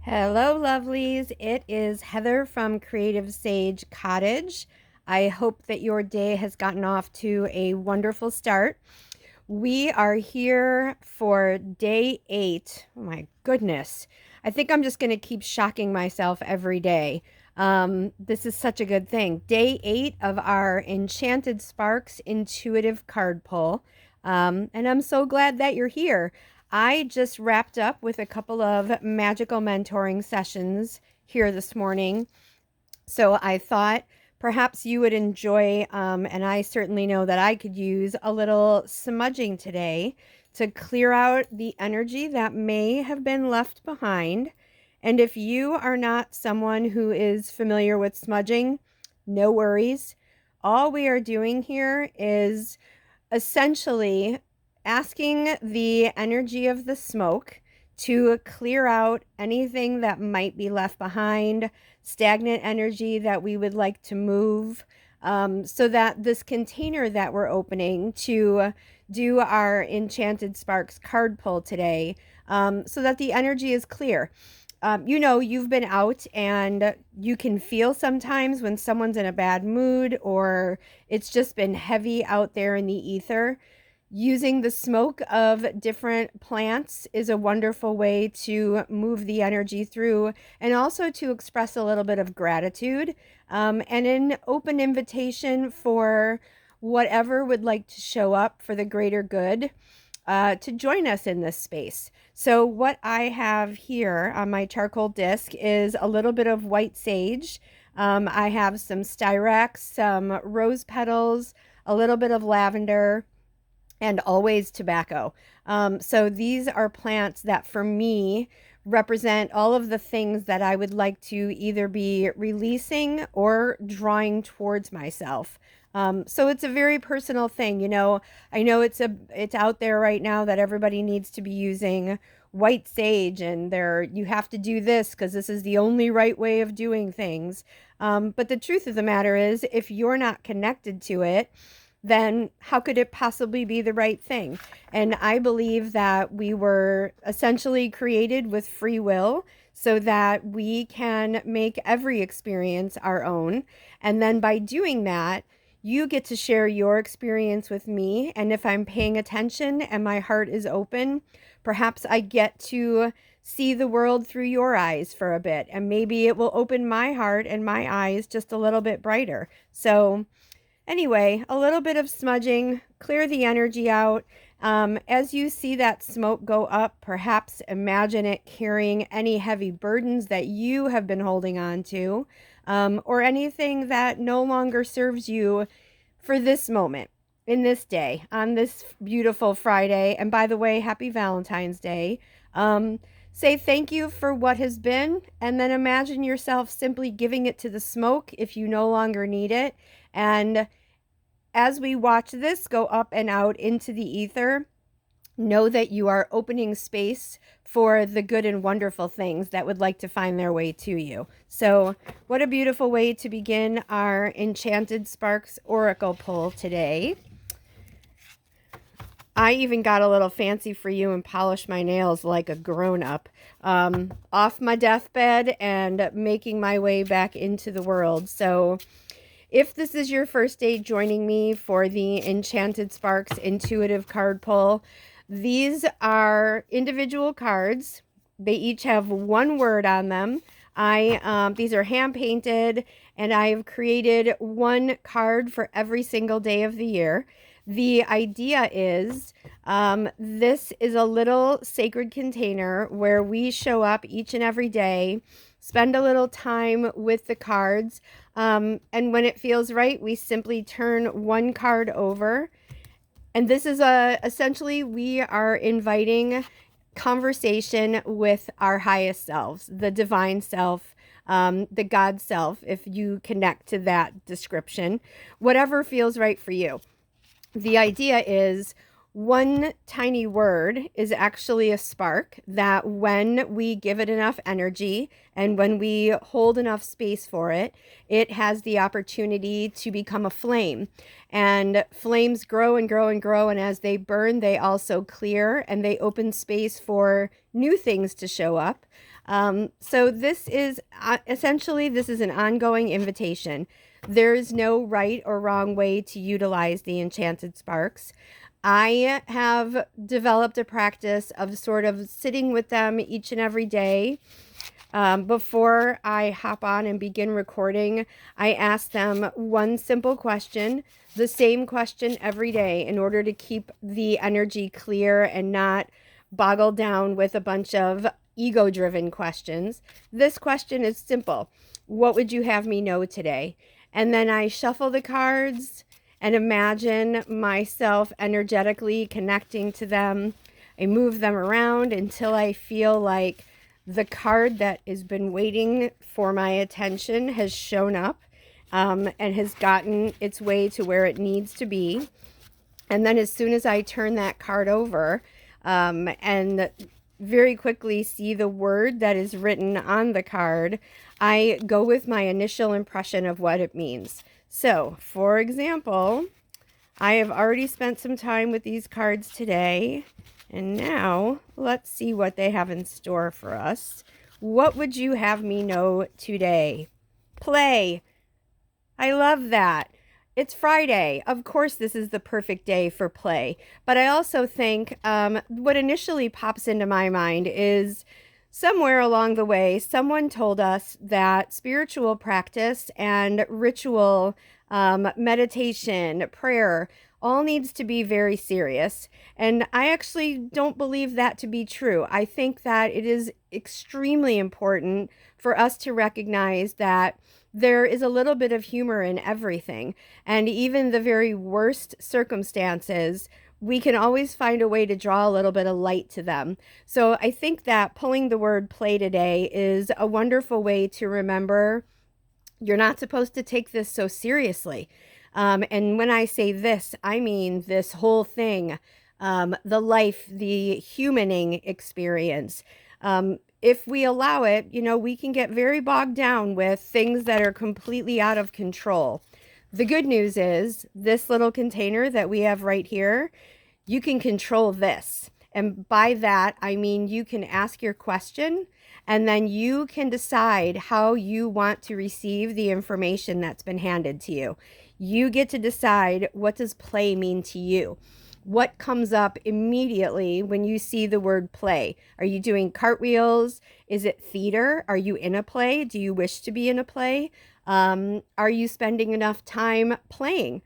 Hello, lovelies. It is Heather from Creative Sage Cottage. I hope that your day has gotten off to a wonderful start. We are here for day 8. Oh my goodness. I think I'm just going to keep shocking myself every day. This is such a good thing. Day 8 of our Enchanted Sparks intuitive card pull. And I'm so glad that you're here. I just wrapped up with a couple of magical mentoring sessions here this morning. So I thought perhaps you would enjoy, and I certainly know that I could use a little smudging today to clear out the energy that may have been left behind. And if you are not someone who is familiar with smudging, no worries. All we are doing here is essentially asking the energy of the smoke to clear out anything that might be left behind, stagnant energy that we would like to move, so that this container that we're opening to do our Enchanted Sparks card pull today, so that the energy is clear. You've been out and you can feel sometimes when someone's in a bad mood or it's just been heavy out there in the ether. Using the smoke of different plants is a wonderful way to move the energy through and also to express a little bit of gratitude, and an open invitation for whatever would like to show up for the greater good, to join us in this space. So what I have here on my charcoal disc is a little bit of white sage. I have some styrax, some rose petals, a little bit of lavender, and always tobacco. So these are plants that for me represent all of the things that I would like to either be releasing or drawing towards myself. So it's a very personal thing. I know it's out there right now that everybody needs to be using white sage and you have to do this because this is the only right way of doing things. But the truth of the matter is, if you're not connected to it, then how could it possibly be the right thing? And I believe that we were essentially created with free will so that we can make every experience our own. And then by doing that, you get to share your experience with me. And if I'm paying attention and my heart is open, perhaps I get to see the world through your eyes for a bit. And maybe it will open my heart and my eyes just a little bit brighter. So anyway, a little bit of smudging, clear the energy out. As you see that smoke go up, perhaps imagine it carrying any heavy burdens that you have been holding on to, or anything that no longer serves you for this moment, in this day, on this beautiful Friday. And by the way, happy Valentine's Day. Say thank you for what has been, and then imagine yourself simply giving it to the smoke if you no longer need it. And as we watch this go up and out into the ether, know that you are opening space for the good and wonderful things that would like to find their way to you. So what a beautiful way to begin our Enchanted Sparks Oracle pull today. I even got a little fancy for you and polished my nails like a grown-up, off my deathbed and making my way back into the world. So if this is your first day joining me for the Enchanted Sparks intuitive card pull, these are individual cards. They each have one word on them. These are hand painted, and I have created one card for every single day of the year. The idea is, this is a little sacred container where we show up each and every day, spend a little time with the cards, and when it feels right, we simply turn one card over. And this is essentially, we are inviting conversation with our highest selves, the divine self, the God self, if you connect to that description, whatever feels right for you. The idea is, One tiny word is actually a spark that when we give it enough energy and when we hold enough space for it, it has the opportunity to become a flame. And flames grow and grow and grow. And as they burn, they also clear and they open space for new things to show up. So this is essentially, this is an ongoing invitation. There is no right or wrong way to utilize the enchanted sparks. I have developed a practice of sort of sitting with them each and every day. Before I hop on and begin recording, I ask them one simple question, the same question every day, in order to keep the energy clear and not boggled down with a bunch of ego-driven questions. This question is simple. What would you have me know today? And then I shuffle the cards and imagine myself energetically connecting to them. I move them around until I feel like the card that has been waiting for my attention has shown up and has gotten its way to where it needs to be. And then as soon as I turn that card over and very quickly see the word that is written on the card, I go with my initial impression of what it means. So, for example, I have already spent some time with these cards today, and now let's see what they have in store for us. What would you have me know today? Play. I love that. It's Friday. Of course, this is the perfect day for play. But I also think what initially pops into my mind is somewhere along the way, someone told us that spiritual practice and ritual, meditation, prayer, all needs to be very serious. And I actually don't believe that to be true. I think that it is extremely important for us to recognize that there is a little bit of humor in everything. And even the very worst circumstances, we can always find a way to draw a little bit of light to them. So I think that pulling the word play today is a wonderful way to remember you're not supposed to take this so seriously. And when I say this, I mean this whole thing, the life, the humaning experience. If we allow it, we can get very bogged down with things that are completely out of control. The good news is this little container that we have right here, you can control this. And by that, I mean you can ask your question and then you can decide how you want to receive the information that's been handed to you. You get to decide, what does play mean to you? What comes up immediately when you see the word play? Are you doing cartwheels? Is it theater? Are you in a play? Do you wish to be in a play? Are you spending enough time playing?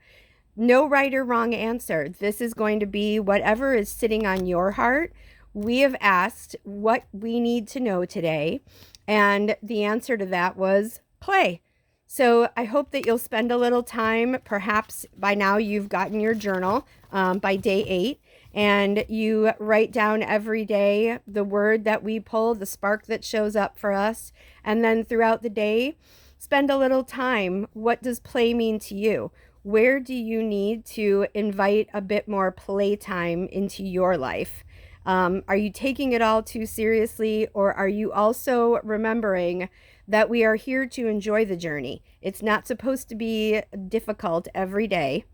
No right or wrong answer. This is going to be whatever is sitting on your heart. We have asked what we need to know today, and the answer to that was play. So I hope that you'll spend a little time. Perhaps by now you've gotten your journal by day 8, and you write down every day the word that we pull, the spark that shows up for us. And then throughout the day, spend a little time. What does play mean to you? Where do you need to invite a bit more playtime into your life? Are you taking it all too seriously, or are you also remembering that we are here to enjoy the journey? It's not supposed to be difficult every day.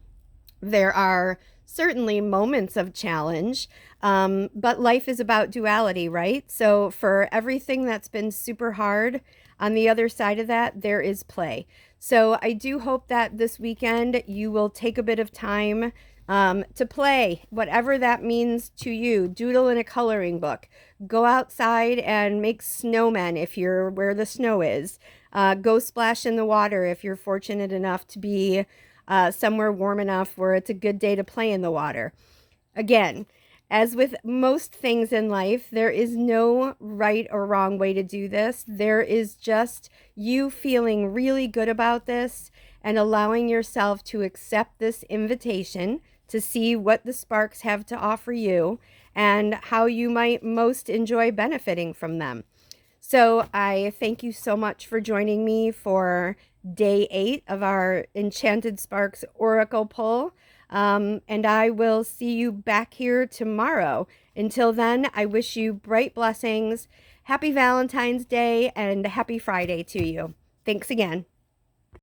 There are certainly moments of challenge, but life is about duality, right? So for everything that's been super hard, on the other side of that, there is play. So I do hope that this weekend you will take a bit of time to play, whatever that means to you. Doodle in a coloring book. Go outside and make snowmen if you're where the snow is. Go splash in the water if you're fortunate enough to be somewhere warm enough where it's a good day to play in the water. Again, as with most things in life, there is no right or wrong way to do this. There is just you feeling really good about this and allowing yourself to accept this invitation to see what the sparks have to offer you and how you might most enjoy benefiting from them. So I thank you so much for joining me for day 8 of our Enchanted Sparks Oracle pull. And I will see you back here tomorrow. Until then, I wish you bright blessings. Happy Valentine's Day and happy Friday to you. Thanks again.